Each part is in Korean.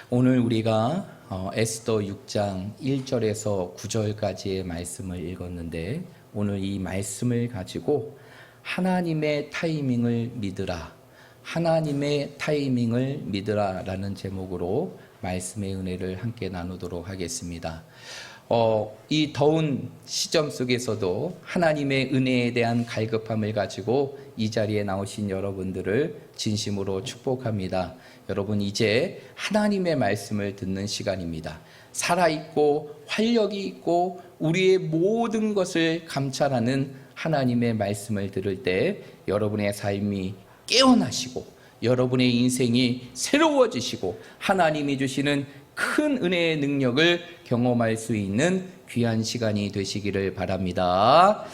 오늘 우리가 에스더 6장 1절에서 9절까지의 말씀을 읽었는데, 오늘 이 말씀을 가지고 하나님의 타이밍을 믿으라, 하나님의 타이밍을 믿으라 라는 제목으로 말씀의 은혜를 함께 나누도록 하겠습니다. 이 더운 시점 속에서도 하나님의 은혜에 대한 갈급함을 가지고 이 자리에 나오신 여러분들을 진심으로 축복합니다. 여러분, 이제 하나님의 말씀을 듣는 시간입니다. 살아있고 활력이 있고 우리의 모든 것을 감찰하는 하나님의 말씀을 들을 때 여러분의 삶이 깨어나시고 여러분의 인생이 새로워지시고 하나님이 주시는 큰 은혜의 능력을 경험할 수 있는 귀한 시간이 되시기를 바랍니다.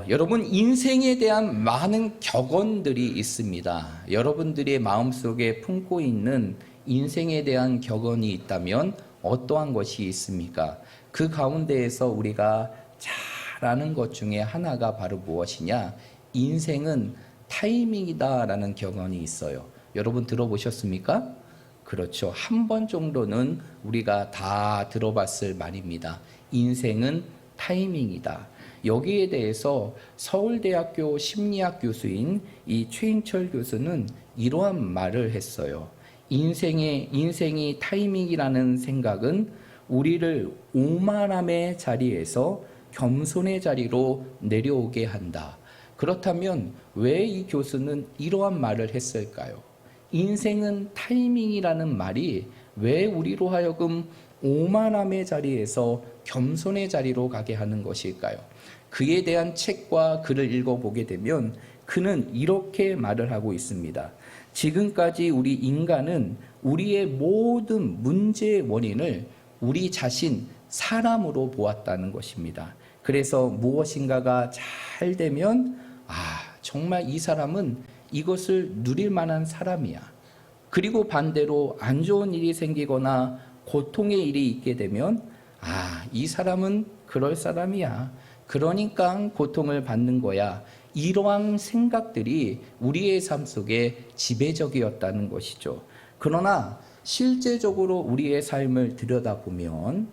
여러분, 인생에 대한 많은 격언들이 있습니다. 여러분들의 마음속에 품고 있는 인생에 대한 격언이 있다면 어떠한 것이 있습니까? 그 가운데에서 우리가 잘 아는 것 중에 하나가 바로 무엇이냐? 인생은 타이밍이다 라는 격언이 있어요. 여러분 들어보셨습니까? 그렇죠. 한 번 정도는 우리가 다 들어봤을 말입니다. 인생은 타이밍이다. 여기에 대해서 서울대학교 심리학 교수인 이 최인철 교수는 이러한 말을 했어요. 인생이 타이밍이라는 생각은 우리를 오만함의 자리에서 겸손의 자리로 내려오게 한다. 그렇다면 왜 이 교수는 이러한 말을 했을까요? 인생은 타이밍이라는 말이 왜 우리로 하여금 오만함의 자리에서 겸손의 자리로 가게 하는 것일까요? 그에 대한 책과 글을 읽어보게 되면 그는 이렇게 말을 하고 있습니다. 지금까지 우리 인간은 우리의 모든 문제의 원인을 우리 자신, 사람으로 보았다는 것입니다. 그래서 무엇인가가 잘 되면 정말 이 사람은 이것을 누릴 만한 사람이야. 그리고 반대로 안 좋은 일이 생기거나 고통의 일이 있게 되면 이 사람은 그럴 사람이야. 그러니까 고통을 받는 거야. 이러한 생각들이 우리의 삶 속에 지배적이었다는 것이죠. 그러나 실제적으로 우리의 삶을 들여다보면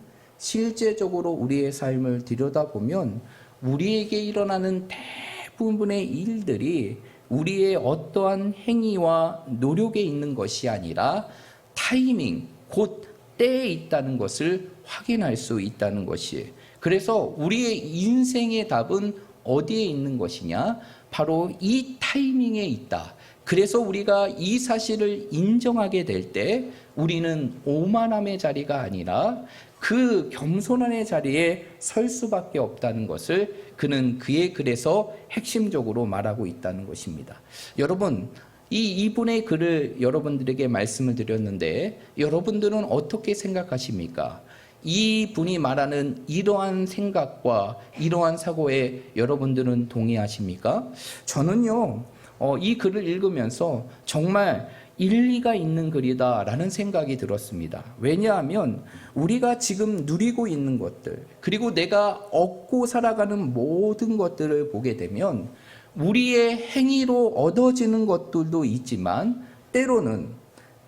우리에게 일어나는 대부분의 일들이 우리의 어떠한 행위와 노력에 있는 것이 아니라 타이밍, 곧 때에 있다는 것을 확인할 수 있다는 것이에요. 그래서 우리의 인생의 답은 어디에 있는 것이냐? 바로 이 타이밍에 있다. 그래서 우리가 이 사실을 인정하게 될 때 우리는 오만함의 자리가 아니라 그 겸손함의 자리에 설 수밖에 없다는 것을 그는 그의 글에서 핵심적으로 말하고 있다는 것입니다. 여러분, 이분의 글을 여러분들에게 말씀을 드렸는데 여러분들은 어떻게 생각하십니까? 이 분이 말하는 이러한 생각과 이러한 사고에 여러분들은 동의하십니까? 저는요, 이 글을 읽으면서 정말 일리가 있는 글이다라는 생각이 들었습니다. 왜냐하면 우리가 지금 누리고 있는 것들, 그리고 내가 얻고 살아가는 모든 것들을 보게 되면 우리의 행위로 얻어지는 것들도 있지만 때로는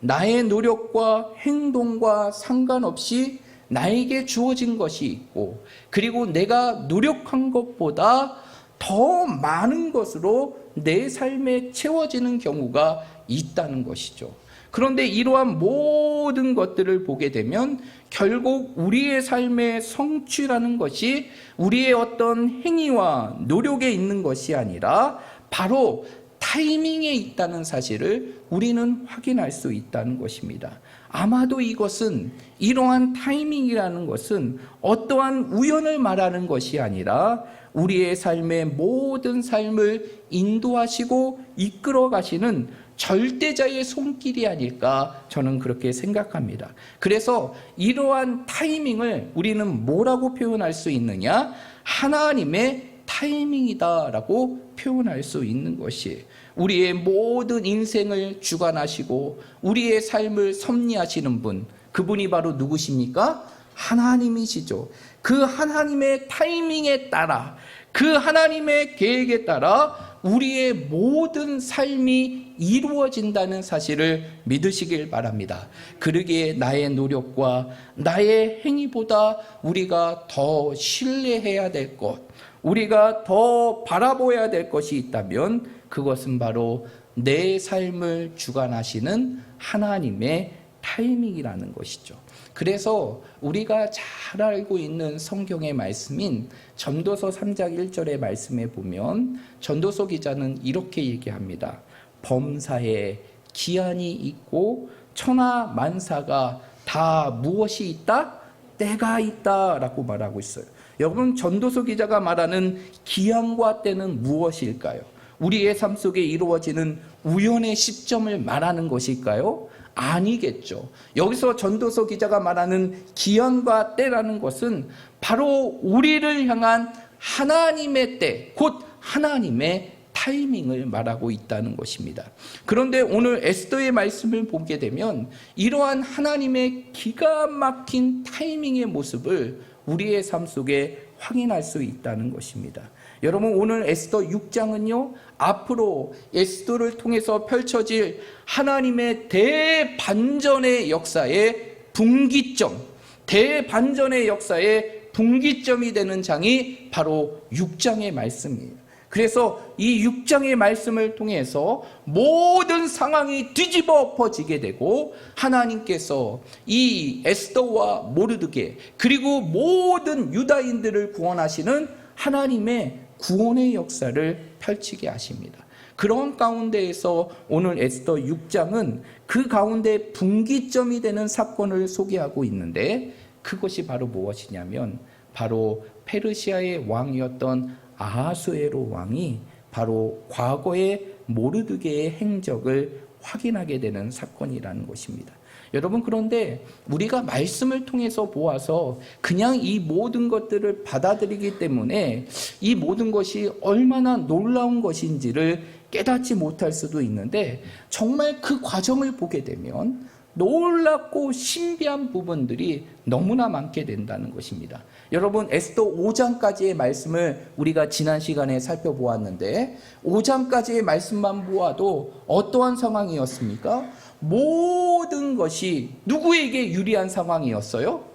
나의 노력과 행동과 상관없이 나에게 주어진 것이 있고, 그리고 내가 노력한 것보다 더 많은 것으로 내 삶에 채워지는 경우가 있다는 것이죠. 그런데 이러한 모든 것들을 보게 되면 결국 우리의 삶의 성취라는 것이 우리의 어떤 행위와 노력에 있는 것이 아니라 바로 타이밍에 있다는 사실을 우리는 확인할 수 있다는 것입니다. 아마도 이러한 타이밍이라는 것은 어떠한 우연을 말하는 것이 아니라 우리의 삶의 모든 삶을 인도하시고 이끌어 가시는 절대자의 손길이 아닐까, 저는 그렇게 생각합니다. 그래서 이러한 타이밍을 우리는 뭐라고 표현할 수 있느냐? 하나님의 타이밍이다라고 표현할 수 있는 것이, 우리의 모든 인생을 주관하시고 우리의 삶을 섭리하시는 분, 그분이 바로 누구십니까? 하나님이시죠. 그 하나님의 타이밍에 따라, 그 하나님의 계획에 따라 우리의 모든 삶이 이루어진다는 사실을 믿으시길 바랍니다. 그러기에 나의 노력과 나의 행위보다 우리가 더 신뢰해야 될 것, 우리가 더 바라보아야 될 것이 있다면 그것은 바로 내 삶을 주관하시는 하나님의 타이밍이라는 것이죠. 그래서 우리가 잘 알고 있는 성경의 말씀인 전도서 3장 1절의 말씀에 보면 전도서 기자는 이렇게 얘기합니다. 범사에 기한이 있고 천하 만사가 다 무엇이 있다? 때가 있다 라고 말하고 있어요. 여러분, 전도서 기자가 말하는 기한과 때는 무엇일까요? 우리의 삶 속에 이루어지는 우연의 시점을 말하는 것일까요? 아니겠죠. 여기서 전도서 기자가 말하는 기한과 때라는 것은 바로 우리를 향한 하나님의 때, 곧 하나님의 타이밍을 말하고 있다는 것입니다. 그런데 오늘 에스더의 말씀을 보게 되면 이러한 하나님의 기가 막힌 타이밍의 모습을 우리의 삶 속에 확인할 수 있다는 것입니다. 여러분, 오늘 에스더 6장은요, 앞으로 에스더를 통해서 펼쳐질 하나님의 대반전의 역사의 분기점, 대반전의 역사의 분기점이 되는 장이 바로 6장의 말씀이에요. 그래서 이 6장의 말씀을 통해서 모든 상황이 뒤집어 엎어지게 되고 하나님께서 이 에스더와 모르드게 그리고 모든 유다인들을 구원하시는 하나님의 구원의 역사를 펼치게 하십니다. 그런 가운데에서 오늘 에스더 6장은 그 가운데 분기점이 되는 사건을 소개하고 있는데 그것이 바로 무엇이냐면 바로 페르시아의 왕이었던 아하수에로 왕이 바로 과거의 모르드게의 행적을 확인하게 되는 사건이라는 것입니다. 여러분, 그런데 우리가 말씀을 통해서 보아서 그냥 이 모든 것들을 받아들이기 때문에 이 모든 것이 얼마나 놀라운 것인지를 깨닫지 못할 수도 있는데 정말 그 과정을 보게 되면 놀랍고 신비한 부분들이 너무나 많게 된다는 것입니다. 여러분, 에스더 5장까지의 말씀을 우리가 지난 시간에 살펴보았는데 5장까지의 말씀만 보아도 어떠한 상황이었습니까? 모든 것이 누구에게 유리한 상황이었어요?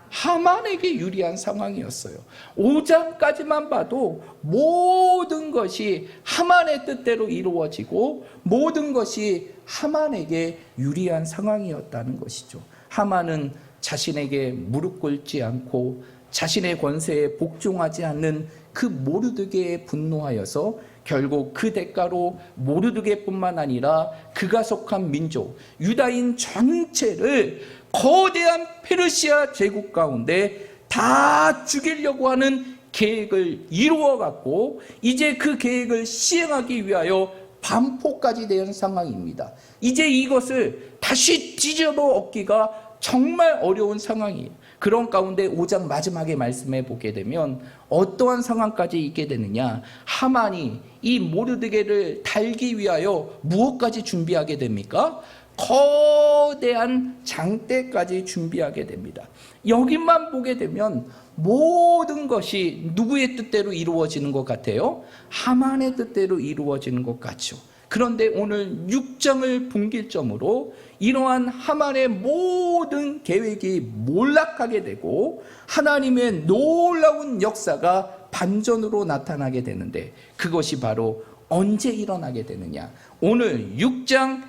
하만에게 유리한 상황이었어요. 5장까지만 봐도 모든 것이 하만의 뜻대로 이루어지고 모든 것이 하만에게 유리한 상황이었다는 것이죠. 하만은 자신에게 무릎 꿇지 않고 자신의 권세에 복종하지 않는 그 모르드게에 분노하여서 결국 그 대가로 모르드게뿐만 아니라 그가 속한 민족 유다인 전체를 거대한 페르시아 제국 가운데 다 죽이려고 하는 계획을 이루어갖고 이제 그 계획을 시행하기 위하여 반포까지 된 상황입니다. 이제 이것을 다시 뒤집어 엎기가 정말 어려운 상황이에요. 그런 가운데 5장 마지막에 말씀해 보게 되면 어떠한 상황까지 있게 되느냐, 하만이 이 모르드게를 달기 위하여 무엇까지 준비하게 됩니까? 거대한 장대까지 준비하게 됩니다. 여기만 보게 되면 모든 것이 누구의 뜻대로 이루어지는 것 같아요? 하만의 뜻대로 이루어지는 것 같죠. 그런데 오늘 6장을 분기점으로 이러한 하만의 모든 계획이 몰락하게 되고 하나님의 놀라운 역사가 반전으로 나타나게 되는데 그것이 바로 언제 일어나게 되느냐? 오늘 6장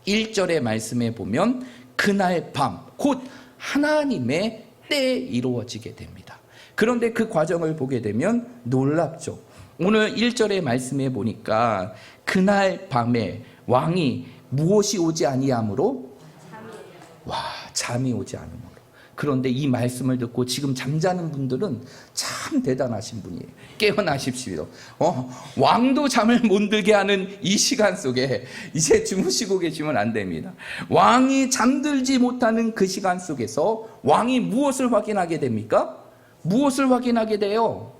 1절의 말씀에 보면 그날 밤 곧 하나님의 때에 이루어지게 됩니다. 그런데 그 과정을 보게 되면 놀랍죠. 오늘 1절의 말씀에 보니까 그날 밤에 왕이 무엇이 오지 아니함으로? 잠이 오지 않음으로. 그런데 이 말씀을 듣고 지금 잠자는 분들은 참 대단하신 분이에요. 깨어나십시오. 왕도 잠을 못 들게 하는 이 시간 속에 이제 주무시고 계시면 안 됩니다. 왕이 잠들지 못하는 그 시간 속에서 왕이 무엇을 확인하게 됩니까? 무엇을 확인하게 돼요?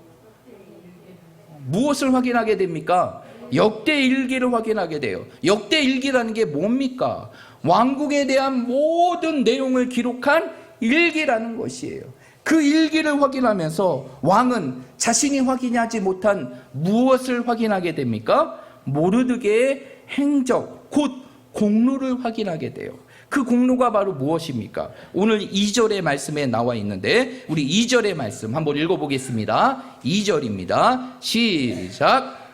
무엇을 확인하게 됩니까? 역대일기를 확인하게 돼요. 역대일기라는 게 뭡니까? 왕국에 대한 모든 내용을 기록한 일기라는 것이에요. 그 일기를 확인하면서 왕은 자신이 확인하지 못한 무엇을 확인하게 됩니까? 모르드게의 행적, 곧 공로를 확인하게 돼요. 그 공로가 바로 무엇입니까? 오늘 2절의 말씀에 나와 있는데 우리 2절의 말씀 한번 읽어보겠습니다. 2절입니다. 시작.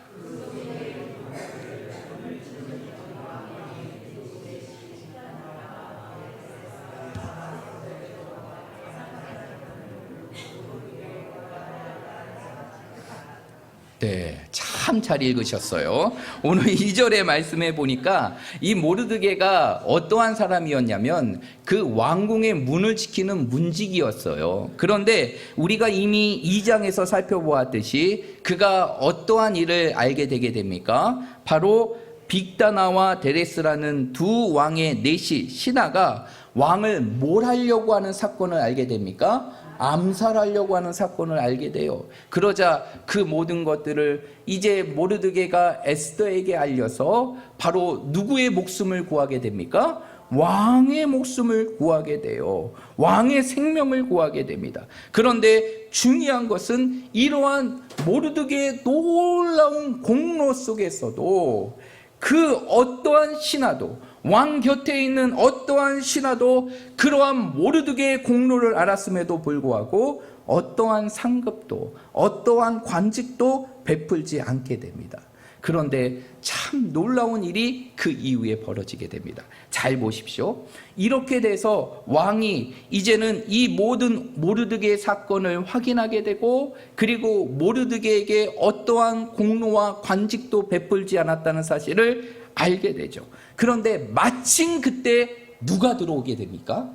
네, 참 잘 읽으셨어요. 오늘 2절의 말씀에 보니까 이 모르드게가 어떠한 사람이었냐면 그 왕궁의 문을 지키는 문직이었어요. 그런데 우리가 이미 2장에서 살펴보았듯이 그가 어떠한 일을 알게 되게 됩니까? 바로 빅다나와 데레스라는 두 왕의 넷이 신하가 왕을 뭘 하려고 하는 사건을 알게 됩니까? 암살하려고 하는 사건을 알게 돼요. 그러자 그 모든 것들을 이제 모르드게가 에스더에게 알려서 바로 누구의 목숨을 구하게 됩니까? 왕의 목숨을 구하게 돼요. 왕의 생명을 구하게 됩니다. 그런데 중요한 것은 이러한 모르드게의 놀라운 공로 속에서도 그 어떠한 신하도, 왕 곁에 있는 어떠한 신하도 그러한 모르드게의 공로를 알았음에도 불구하고 어떠한 상급도, 어떠한 관직도 베풀지 않게 됩니다. 그런데 참 놀라운 일이 그 이후에 벌어지게 됩니다. 잘 보십시오. 이렇게 돼서 왕이 이제는 이 모든 모르드게의 사건을 확인하게 되고, 그리고 모르드게에게 어떠한 공로와 관직도 베풀지 않았다는 사실을 알게 되죠. 그런데 마침 그때 누가 들어오게 됩니까?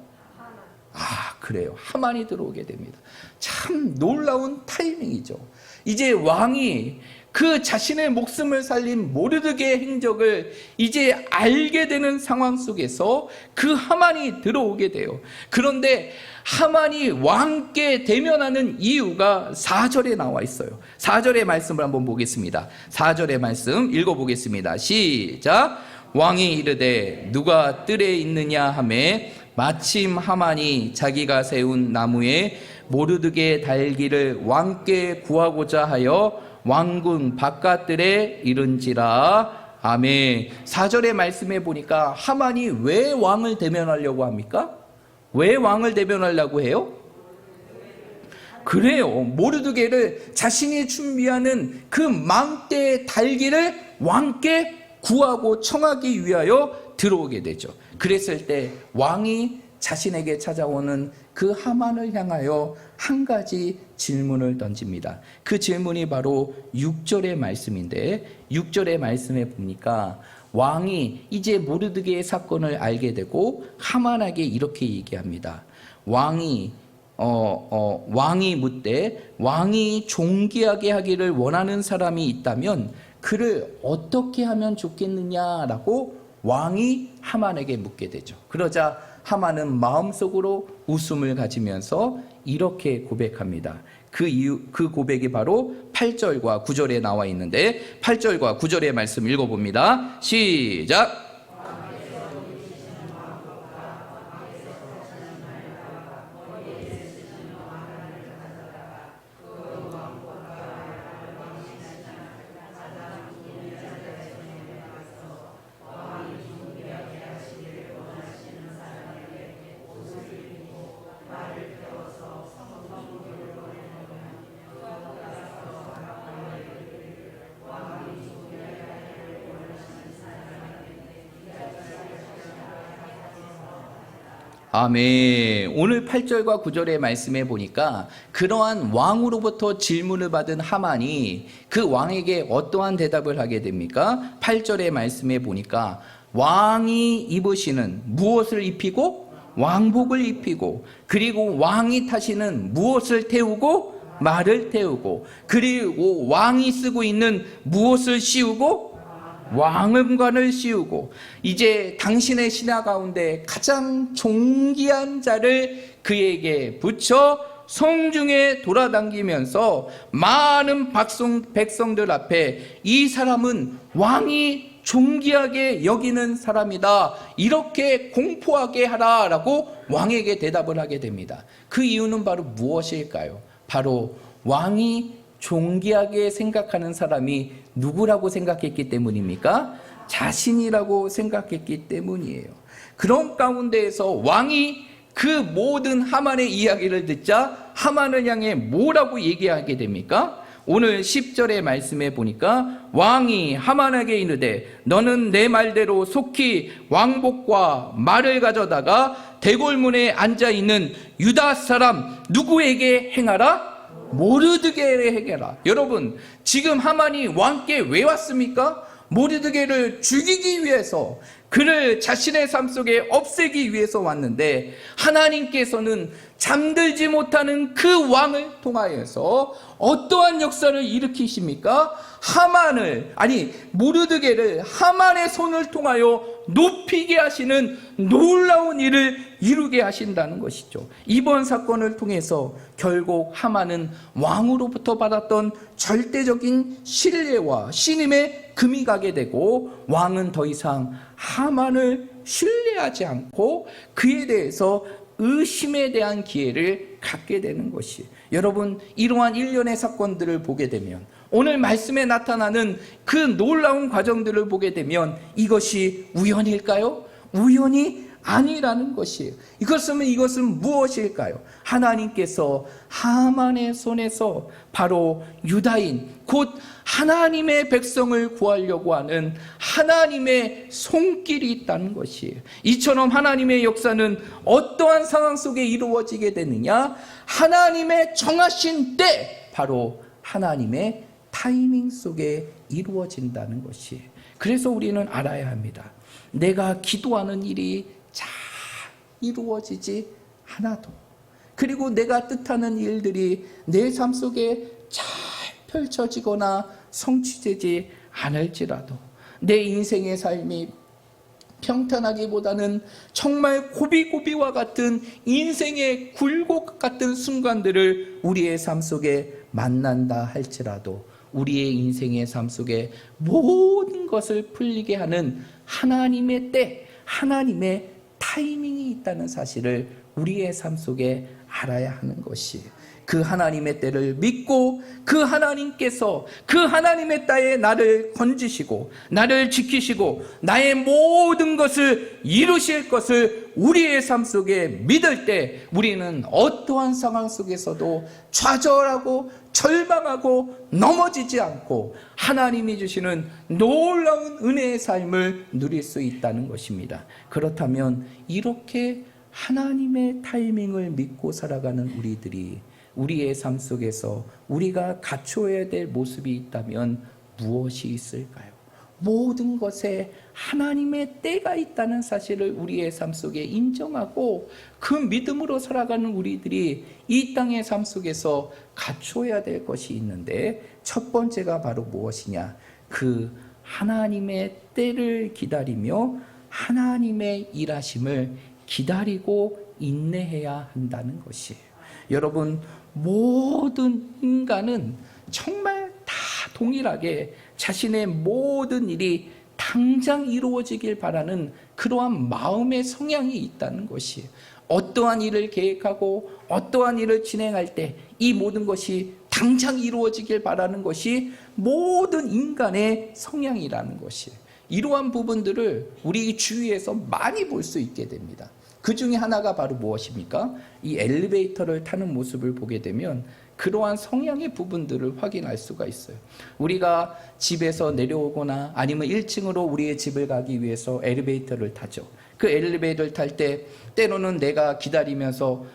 그래요. 하만이 들어오게 됩니다. 참 놀라운 타이밍이죠. 이제 왕이 그 자신의 목숨을 살린 모르드게의 행적을 이제 알게 되는 상황 속에서 그 하만이 들어오게 돼요. 그런데 하만이 왕께 대면하는 이유가 4절에 나와 있어요. 4절의 말씀을 한번 보겠습니다. 4절의 말씀 읽어보겠습니다. 시작. 왕이 이르되 누가 뜰에 있느냐 하매 마침 하만이 자기가 세운 나무에 모르드게 달기를 왕께 구하고자 하여 왕궁 바깥들에 이른지라. 아멘. 4절의 말씀에 보니까 하만이 왜 왕을 대면하려고 합니까? 왜 왕을 대면하려고 해요? 그래요. 모르드게를 자신이 준비하는 그 망대의 달기를 왕께 구하고 청하기 위하여 들어오게 되죠. 그랬을 때 왕이 자신에게 찾아오는 그 하만을 향하여 한 가지 질문을 던집니다. 그 질문이 바로 6절의 말씀인데, 6절의 말씀에 보니까 왕이 이제 모르드게의 사건을 알게 되고 하만에게 이렇게 얘기합니다. 왕이 묻되 왕이 존귀하게 하기를 원하는 사람이 있다면 그를 어떻게 하면 좋겠느냐라고 왕이 하만에게 묻게 되죠. 그러자 하만은 마음속으로 웃음을 가지면서 이렇게 고백합니다. 그 고백이 바로 8절과 9절에 나와 있는데 8절과 9절의 말씀 읽어봅니다. 시작. 아멘. 오늘 8절과 9절의 말씀에 보니까 그러한 왕으로부터 질문을 받은 하만이 그 왕에게 어떠한 대답을 하게 됩니까? 8절의 말씀에 보니까 왕이 입으시는 무엇을 입히고 왕복을 입히고, 그리고 왕이 타시는 무엇을 태우고 말을 태우고, 그리고 왕이 쓰고 있는 무엇을 씌우고 왕음관을 씌우고, 이제 당신의 신하 가운데 가장 존귀한 자를 그에게 붙여 성중에 돌아다니면서 많은 백성들 앞에 이 사람은 왕이 존귀하게 여기는 사람이다. 이렇게 공포하게 하라라고 왕에게 대답을 하게 됩니다. 그 이유는 바로 무엇일까요? 바로 왕이 존귀하게 생각하는 사람이 누구라고 생각했기 때문입니까? 자신이라고 생각했기 때문이에요. 그런 가운데에서 왕이 그 모든 하만의 이야기를 듣자 하만을 향해 뭐라고 얘기하게 됩니까? 오늘 10절의 말씀에 보니까 왕이 하만에게 이르되 너는 내 말대로 속히 왕복과 말을 가져다가 대궐문에 앉아있는 유다 사람 누구에게 행하라? 모르드게를 행해라. 여러분, 지금 하만이 왕께 왜 왔습니까? 모르드게를 죽이기 위해서, 그를 자신의 삶 속에 없애기 위해서 왔는데, 하나님께서는 잠들지 못하는 그 왕을 통하여서 어떠한 역사를 일으키십니까? 모르드게를 하만의 손을 통하여 높이게 하시는 놀라운 일을 이루게 하신다는 것이죠. 이번 사건을 통해서 결국 하만은 왕으로부터 받았던 절대적인 신뢰와 신임에 금이 가게 되고, 왕은 더 이상 하만을 신뢰하지 않고 그에 대해서 의심에 대한 기회를 갖게 되는 것이, 여러분, 이러한 일련의 사건들을 보게 되면, 오늘 말씀에 나타나는 그 놀라운 과정들을 보게 되면 이것이 우연일까요? 우연이 아니라는 것이에요. 이것은 무엇일까요? 하나님께서 하만의 손에서 바로 유다인, 곧 하나님의 백성을 구하려고 하는 하나님의 손길이 있다는 것이에요. 이처럼 하나님의 역사는 어떠한 상황 속에 이루어지게 되느냐? 하나님의 정하신 때, 바로 하나님의 타이밍 속에 이루어진다는 것이에요. 그래서 우리는 알아야 합니다. 내가 기도하는 일이 잘 이루어지지 않아도, 그리고 내가 뜻하는 일들이 내 삶 속에 잘 펼쳐지거나 성취되지 않을지라도, 내 인생의 삶이 평탄하기보다는 정말 고비고비와 같은 인생의 굴곡 같은 순간들을 우리의 삶 속에 만난다 할지라도, 우리의 인생의 삶 속에 모든 것을 풀리게 하는 하나님의 때, 하나님의 타이밍이 있다는 사실을 우리의 삶 속에 알아야 하는 것이, 그 하나님의 때를 믿고 그 하나님께서 그 하나님의 때에 나를 건지시고 나를 지키시고 나의 모든 것을 이루실 것을 우리의 삶 속에 믿을 때, 우리는 어떠한 상황 속에서도 좌절하고 절망하고 넘어지지 않고 하나님이 주시는 놀라운 은혜의 삶을 누릴 수 있다는 것입니다. 그렇다면 이렇게 하나님의 타이밍을 믿고 살아가는 우리들이, 우리의 삶 속에서 우리가 갖추어야 될 모습이 있다면 무엇이 있을까요? 모든 것에 하나님의 때가 있다는 사실을 우리의 삶 속에 인정하고 그 믿음으로 살아가는 우리들이 이 땅의 삶 속에서 갖추어야 될 것이 있는데, 첫 번째가 바로 무엇이냐? 그 하나님의 때를 기다리며 하나님의 일하심을 기다리고 인내해야 한다는 것이에요. 여러분, 모든 인간은 정말 다 동일하게 자신의 모든 일이 당장 이루어지길 바라는 그러한 마음의 성향이 있다는 것이에요. 어떠한 일을 계획하고 어떠한 일을 진행할 때 이 모든 것이 당장 이루어지길 바라는 것이 모든 인간의 성향이라는 것이에요. 이러한 부분들을 우리 주위에서 많이 볼 수 있게 됩니다. 그 중에 하나가 바로 무엇입니까? 이 엘리베이터를 타는 모습을 보게 되면 그러한 성향의 부분들을 확인할 수가 있어요. 우리가 집에서 내려오거나 아니면 1층으로 우리의 집을 가기 위해서 엘리베이터를 타죠. 그 엘리베이터를 탈 때 때로는 내가 기다리면서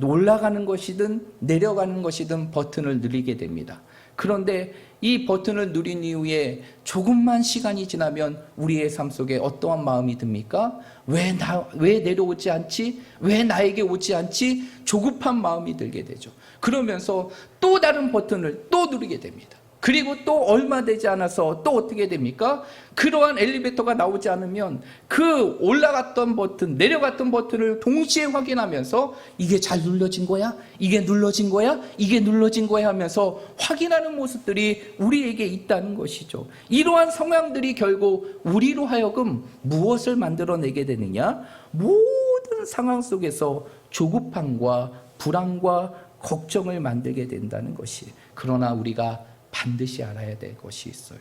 올라가는 것이든 내려가는 것이든 버튼을 누르게 됩니다. 그런데 이 버튼을 누린 이후에 조금만 시간이 지나면 우리의 삶 속에 어떠한 마음이 듭니까? 왜 내려오지 않지? 왜 나에게 오지 않지? 조급한 마음이 들게 되죠. 그러면서 또 다른 버튼을 또 누르게 됩니다. 그리고 또 얼마 되지 않아서 또 어떻게 됩니까? 그러한 엘리베이터가 나오지 않으면 그 올라갔던 버튼, 내려갔던 버튼을 동시에 확인하면서 이게 잘 눌러진 거야? 이게 눌러진 거야? 이게 눌러진 거야? 하면서 확인하는 모습들이 우리에게 있다는 것이죠. 이러한 성향들이 결국 우리로 하여금 무엇을 만들어내게 되느냐? 모든 상황 속에서 조급함과 불안과 걱정을 만들게 된다는 것이. 그러나 우리가 반드시 알아야 될 것이 있어요.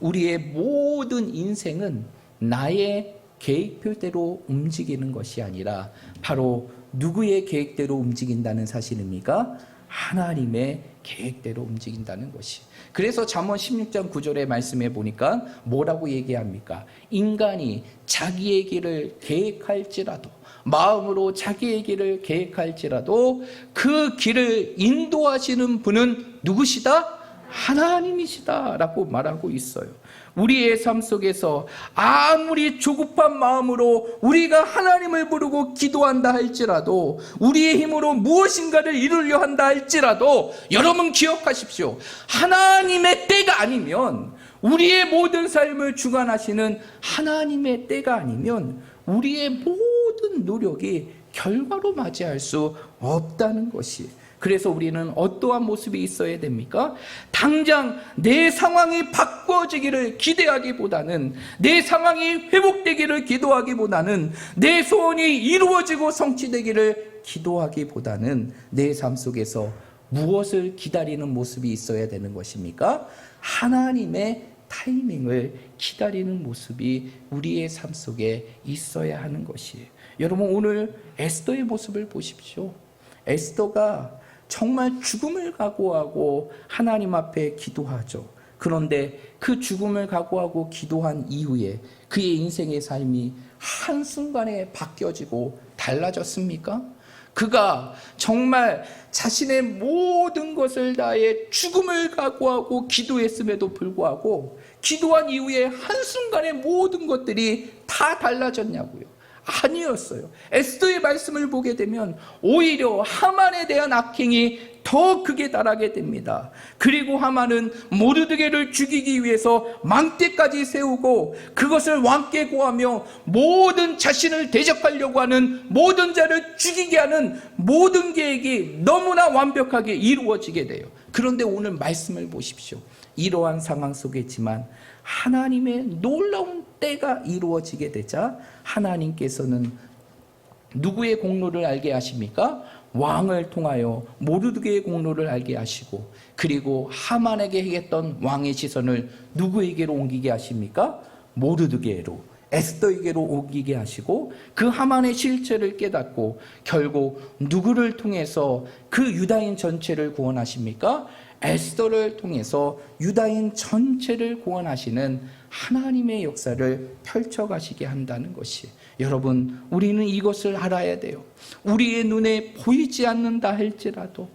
우리의 모든 인생은 나의 계획표대로 움직이는 것이 아니라 바로 누구의 계획대로 움직인다는 사실입니까? 하나님의 계획대로 움직인다는 것이. 그래서 잠언 16장 9절의 말씀에 보니까 뭐라고 얘기합니까? 인간이 자기의 길을 계획할지라도, 마음으로 자기의 길을 계획할지라도 그 길을 인도하시는 분은 누구시다? 하나님이시다 라고 말하고 있어요. 우리의 삶 속에서 아무리 조급한 마음으로 우리가 하나님을 부르고 기도한다 할지라도, 우리의 힘으로 무엇인가를 이루려 한다 할지라도, 여러분 기억하십시오. 하나님의 때가 아니면, 우리의 모든 삶을 주관하시는 하나님의 때가 아니면 우리의 모든 노력이 결과로 맞이할 수 없다는 것이. 그래서 우리는 어떠한 모습이 있어야 됩니까? 당장 내 상황이 바꿔지기를 기대하기보다는, 내 상황이 회복되기를 기도하기보다는, 내 소원이 이루어지고 성취되기를 기도하기보다는 내 삶 속에서 무엇을 기다리는 모습이 있어야 되는 것입니까? 하나님의 타이밍을 기다리는 모습이 우리의 삶 속에 있어야 하는 것이에요. 여러분, 오늘 에스더의 모습을 보십시오. 에스더가 정말 죽음을 각오하고 하나님 앞에 기도하죠. 그런데 그 죽음을 각오하고 기도한 이후에 그의 인생의 삶이 한순간에 바뀌어지고 달라졌습니까? 그가 정말 자신의 모든 것을 다해 죽음을 각오하고 기도했음에도 불구하고 기도한 이후에 한순간에 모든 것들이 다 달라졌냐고요. 아니었어요. 에스더의 말씀을 보게 되면 오히려 하만에 대한 악행이 더 극에 달하게 됩니다. 그리고 하만은 모르드게를 죽이기 위해서 망대까지 세우고 그것을 왕께 고하며 모든 자신을 대적하려고 하는 모든 자를 죽이게 하는 모든 계획이 너무나 완벽하게 이루어지게 돼요. 그런데 오늘 말씀을 보십시오. 이러한 상황 속이지만 하나님의 놀라운 때가 이루어지게 되자 하나님께서는 누구의 공로를 알게 하십니까? 왕을 통하여 모르드게의 공로를 알게 하시고, 그리고 하만에게 행했던 왕의 시선을 누구에게로 옮기게 하십니까? 모르드게로, 에스더에게로 옮기게 하시고, 그 하만의 실체를 깨닫고 결국 누구를 통해서 그 유다인 전체를 구원하십니까? 에스더를 통해서 유다인 전체를 구원하시는 하나님의 역사를 펼쳐가시게 한다는 것이. 여러분, 우리는 이것을 알아야 돼요. 우리의 눈에 보이지 않는다 할지라도,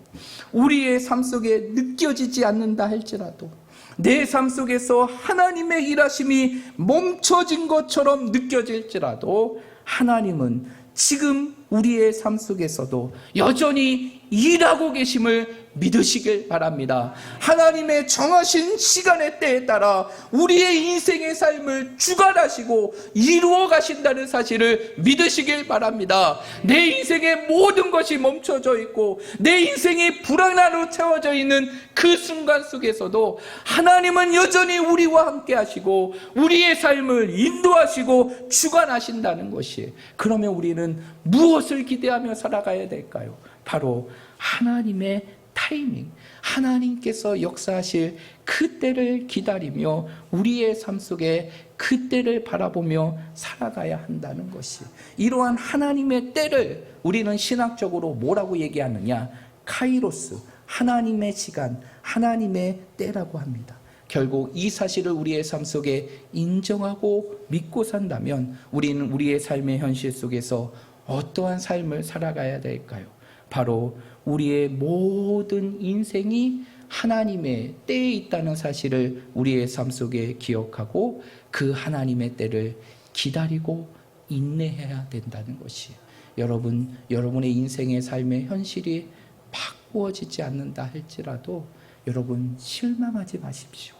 우리의 삶 속에 느껴지지 않는다 할지라도, 내 삶 속에서 하나님의 일하심이 멈춰진 것처럼 느껴질지라도 하나님은 지금 우리의 삶 속에서도 여전히 일하고 계심을 믿으시길 바랍니다. 하나님의 정하신 시간의 때에 따라 우리의 인생의 삶을 주관하시고 이루어 가신다는 사실을 믿으시길 바랍니다. 내 인생의 모든 것이 멈춰져 있고 내 인생이 불안함으로 채워져 있는 그 순간 속에서도 하나님은 여전히 우리와 함께 하시고 우리의 삶을 인도하시고 주관하신다는 것이에요. 그러면 우리는 무엇을 기대하며 살아가야 될까요? 바로 하나님의 타이밍, 하나님께서 역사하실 그 때를 기다리며 우리의 삶 속에 그 때를 바라보며 살아가야 한다는 것이. 이러한 하나님의 때를 우리는 신학적으로 뭐라고 얘기하느냐? 카이로스, 하나님의 시간, 하나님의 때라고 합니다. 결국 이 사실을 우리의 삶 속에 인정하고 믿고 산다면 우리는 우리의 삶의 현실 속에서 어떠한 삶을 살아가야 될까요? 바로 우리의 모든 인생이 하나님의 때에 있다는 사실을 우리의 삶 속에 기억하고 그 하나님의 때를 기다리고 인내해야 된다는 것이. 여러분, 여러분의 인생의 삶의 현실이 바꾸어지지 않는다 할지라도 여러분 실망하지 마십시오.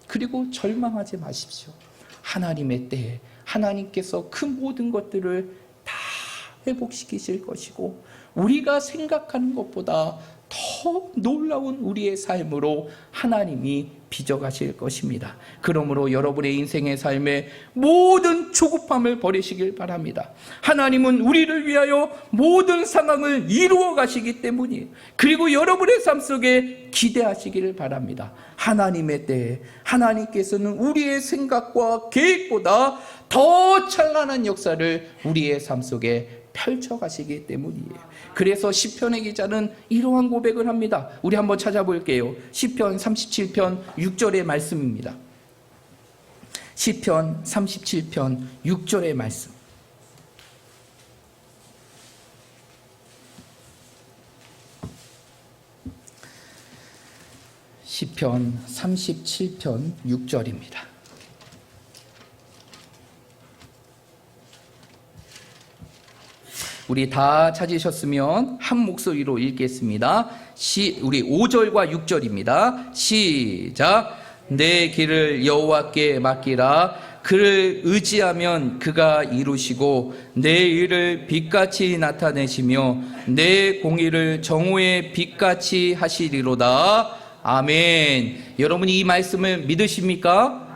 그리고 절망하지 마십시오. 하나님의 때에 하나님께서 그 모든 것들을 다 회복시키실 것이고 우리가 생각하는 것보다 더 놀라운 우리의 삶으로 하나님이 빚어가실 것입니다. 그러므로 여러분의 인생의 삶에 모든 조급함을 버리시길 바랍니다. 하나님은 우리를 위하여 모든 상황을 이루어 가시기 때문이에요. 그리고 여러분의 삶 속에 기대하시기를 바랍니다. 하나님의 때에 하나님께서는 우리의 생각과 계획보다 더 찬란한 역사를 우리의 삶 속에 펼쳐가시기 때문이에요. 그래서 시편의 기자는 이러한 고백을 합니다. 우리 한번 찾아볼게요. 시편 37편 6절의 말씀입니다. 시편 37편 6절의 말씀. 시편 37편 6절입니다. 우리 다 찾으셨으면 한 목소리로 읽겠습니다. 우리 5절과 6절입니다. 시작. 내 길을 여호와께 맡기라. 그를 의지하면 그가 이루시고 내 일을 빛같이 나타내시며 내 공의를 정오의 빛같이 하시리로다. 아멘. 여러분 이 말씀을 믿으십니까?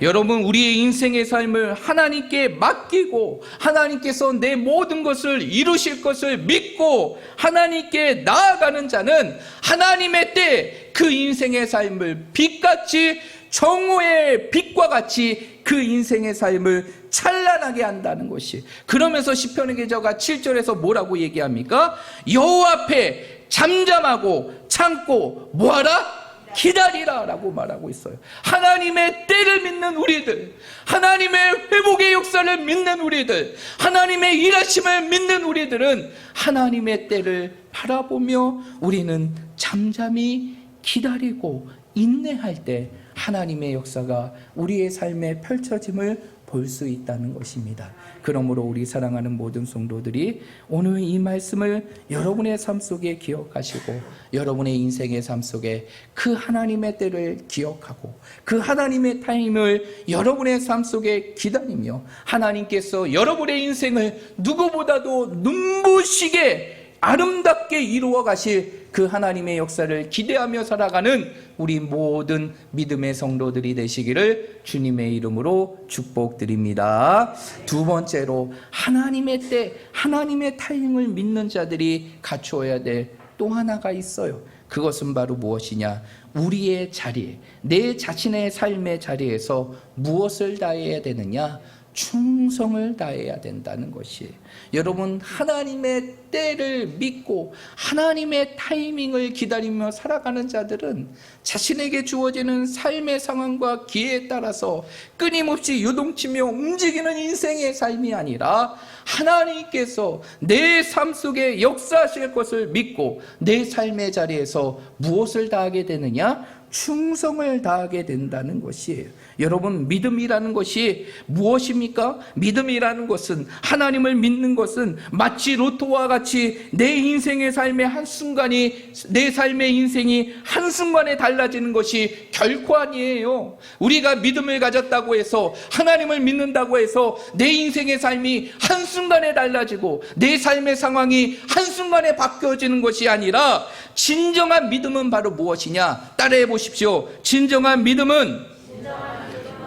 여러분 우리의 인생의 삶을 하나님께 맡기고 하나님께서 내 모든 것을 이루실 것을 믿고 하나님께 나아가는 자는 하나님의 때 그 인생의 삶을 빛같이 정오의 빛과 같이 그 인생의 삶을 찬란하게 한다는 것이. 그러면서 시편의 기자가 7절에서 뭐라고 얘기합니까? 여호와 앞에 잠잠하고 참고 뭐하라? 기다리라 라고 말하고 있어요. 하나님의 때를 믿는 우리들, 하나님의 회복의 역사를 믿는 우리들, 하나님의 일하심을 믿는 우리들은 하나님의 때를 바라보며 우리는 잠잠히 기다리고 인내할 때 하나님의 역사가 우리의 삶에 펼쳐짐을 볼 수 있다는 것입니다. 그러므로 우리 사랑하는 모든 성도들이 오늘 이 말씀을 여러분의 삶 속에 기억하시고 여러분의 인생의 삶 속에 그 하나님의 때를 기억하고 그 하나님의 타임을 여러분의 삶 속에 기다리며 하나님께서 여러분의 인생을 누구보다도 눈부시게 아름답게 이루어 가실 그 하나님의 역사를 기대하며 살아가는 우리 모든 믿음의 성도들이 되시기를 주님의 이름으로 축복드립니다. 두 번째로 하나님의 때, 하나님의 타임을 믿는 자들이 갖추어야 될 또 하나가 있어요. 그것은 바로 무엇이냐? 우리의 자리에, 내 자신의 삶의 자리에서 무엇을 다해야 되느냐? 충성을 다해야 된다는 것이에요. 여러분 하나님의 때를 믿고 하나님의 타이밍을 기다리며 살아가는 자들은 자신에게 주어지는 삶의 상황과 기회에 따라서 끊임없이 요동치며 움직이는 인생의 삶이 아니라 하나님께서 내 삶 속에 역사하실 것을 믿고 내 삶의 자리에서 무엇을 다하게 되느냐? 충성을 다하게 된다는 것이에요. 여러분 믿음이라는 것이 무엇입니까? 믿음이라는 것은, 하나님을 믿는 것은 마치 로또와 같이 내 인생의 삶의 한순간이, 내 삶의 인생이 한순간에 달라지는 것이 결코 아니에요. 우리가 믿음을 가졌다고 해서, 하나님을 믿는다고 해서 내 인생의 삶이 한순간에 달라지고 내 삶의 상황이 한순간에 바뀌어지는 것이 아니라, 진정한 믿음은 바로 무엇이냐? 따라해 보십시오. 진정한 믿음은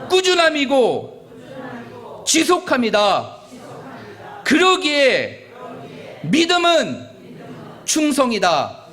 꾸준함이고 지속합니다. 그러기에 믿음은 충성이다.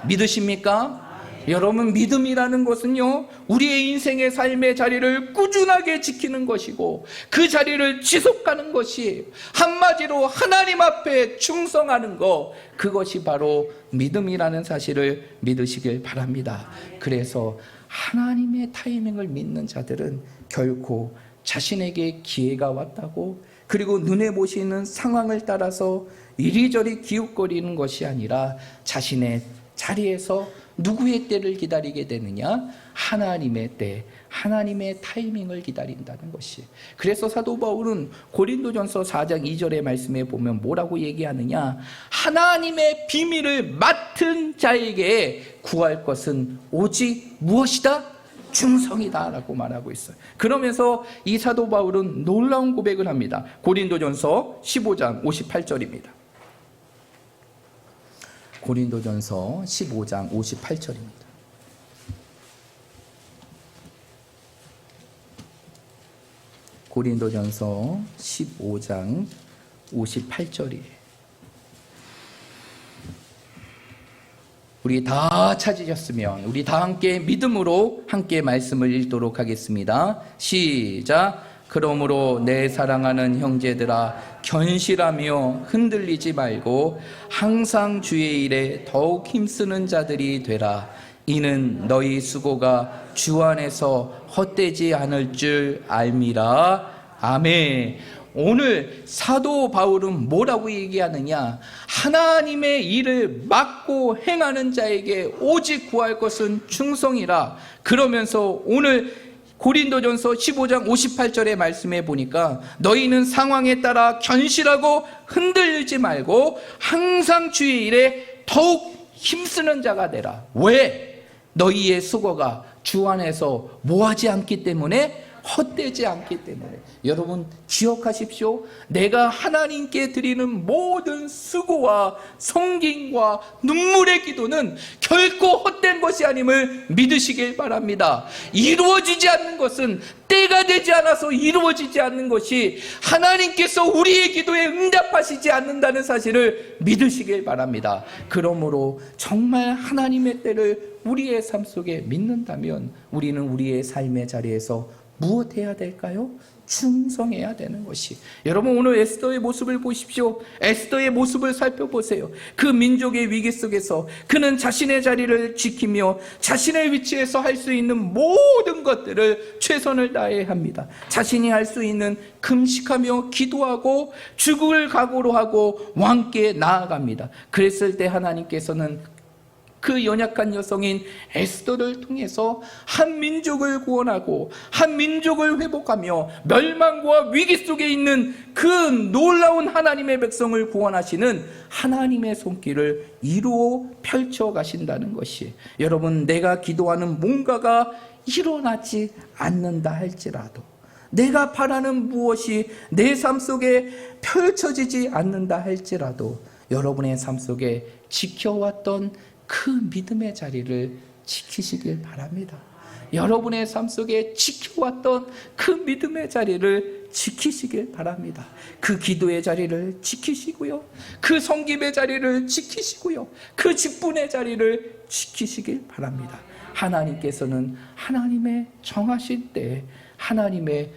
믿으십니까? 여러분 믿음이라는 것은요, 우리의 인생의 삶의 자리를 꾸준하게 지키는 것이고 그 자리를 지속하는 것이에요. 한마디로 하나님 앞에 충성하는 것, 그것이 바로 믿음이라는 사실을 믿으시길 바랍니다. 그래서 하나님의 타이밍을 믿는 자들은 결코 자신에게 기회가 왔다고, 그리고 눈에 보시는 상황을 따라서 이리저리 기웃거리는 것이 아니라 자신의 자리에서 누구의 때를 기다리게 되느냐? 하나님의 때, 하나님의 타이밍을 기다린다는 것이. 그래서 사도 바울은 고린도전서 4장 2절의 말씀에 보면 뭐라고 얘기하느냐? 하나님의 비밀을 맡은 자에게 구할 것은 오직 무엇이다? 충성이다 라고 말하고 있어요. 그러면서 이 사도 바울은 놀라운 고백을 합니다. 고린도전서 15장 58절입니다. 고린도전서 15장 58절입니다. 고린도전서 15장 58절이에요. 우리 다 찾으셨으면 우리 다 함께 믿음으로 함께 말씀을 읽도록 하겠습니다. 시작. 그러므로 내 사랑하는 형제들아, 견실하며 흔들리지 말고 항상 주의 일에 더욱 힘쓰는 자들이 되라. 이는 너희 수고가 주 안에서 헛되지 않을 줄 알미라. 아멘. 오늘 사도 바울은 뭐라고 얘기하느냐? 하나님의 일을 맡고 행하는 자에게 오직 구할 것은 충성이라. 그러면서 오늘 고린도전서 15장 58절의 말씀에 보니까 너희는 상황에 따라 견실하고 흔들리지 말고 항상 주의 일에 더욱 힘쓰는 자가 되라. 왜? 너희의 수고가 주 안에서 뭐하지 않기 때문에, 헛되지 않기 때문에. 여러분 기억하십시오. 내가 하나님께 드리는 모든 수고와 성김과 눈물의 기도는 결코 헛된 것이 아님을 믿으시길 바랍니다. 이루어지지 않는 것은 때가 되지 않아서 이루어지지 않는 것이 하나님께서 우리의 기도에 응답하시지 않는다는 사실을 믿으시길 바랍니다. 그러므로 정말 하나님의 때를 우리의 삶 속에 믿는다면 우리는 우리의 삶의 자리에서 무엇 해야 될까요? 충성해야 되는 것이. 여러분 오늘 에스더의 모습을 보십시오. 에스더의 모습을 살펴보세요. 그 민족의 위기 속에서 그는 자신의 자리를 지키며 자신의 위치에서 할 수 있는 모든 것들을 최선을 다해 합니다. 자신이 할 수 있는 금식하며 기도하고 죽을 각오로 하고 왕께 나아갑니다. 그랬을 때 하나님께서는 그 연약한 여성인 에스더를 통해서 한 민족을 구원하고 한 민족을 회복하며 멸망과 위기 속에 있는 그 놀라운 하나님의 백성을 구원하시는 하나님의 손길을 이루어 펼쳐 가신다는 것이. 여러분 내가 기도하는 뭔가가 일어나지 않는다 할지라도, 내가 바라는 무엇이 내 삶 속에 펼쳐지지 않는다 할지라도 여러분의 삶 속에 지켜왔던 그 믿음의 자리를 지키시길 바랍니다. 여러분의 삶 속에 지켜왔던 그 믿음의 자리를 지키시길 바랍니다. 그 기도의 자리를 지키시고요, 그 성김의 자리를 지키시고요, 그 직분의 자리를 지키시길 바랍니다. 하나님께서는 하나님의 정하신 때에 하나님의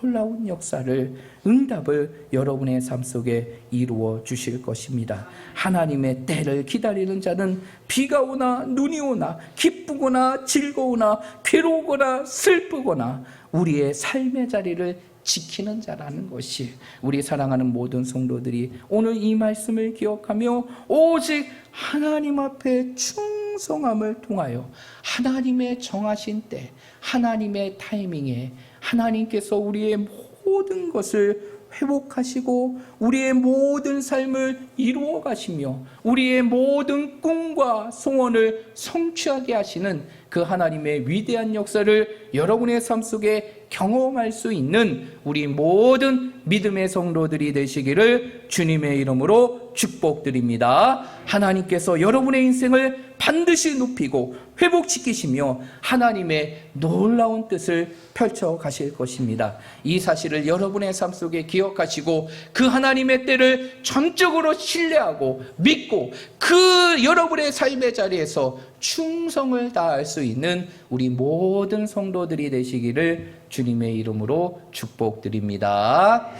놀라운 역사를, 응답을 여러분의 삶 속에 이루어 주실 것입니다. 하나님의 때를 기다리는 자는 비가 오나 눈이 오나 기쁘거나 즐거우나 괴로우거나 슬프거나 우리의 삶의 자리를 지키는 자라는 것이. 우리 사랑하는 모든 성도들이 오늘 이 말씀을 기억하며 오직 하나님 앞에 충성함을 통하여 하나님의 정하신 때, 하나님의 타이밍에 하나님께서 우리의 모든 것을 회복하시고 우리의 모든 삶을 이루어 가시며 우리의 모든 꿈과 소원을 성취하게 하시는 그 하나님의 위대한 역사를 여러분의 삶 속에 경험할 수 있는 우리 모든 믿음의 성도들이 되시기를 주님의 이름으로 축복드립니다. 하나님께서 여러분의 인생을 반드시 높이고 회복시키시며 하나님의 놀라운 뜻을 펼쳐 가실 것입니다. 이 사실을 여러분의 삶 속에 기억하시고 그 하나님의 때를 전적으로 신뢰하고 믿고 그 여러분의 삶의 자리에서 충성을 다할 수 있는 우리 모든 성도들이 되시기를 주님의 이름으로 축복드립니다.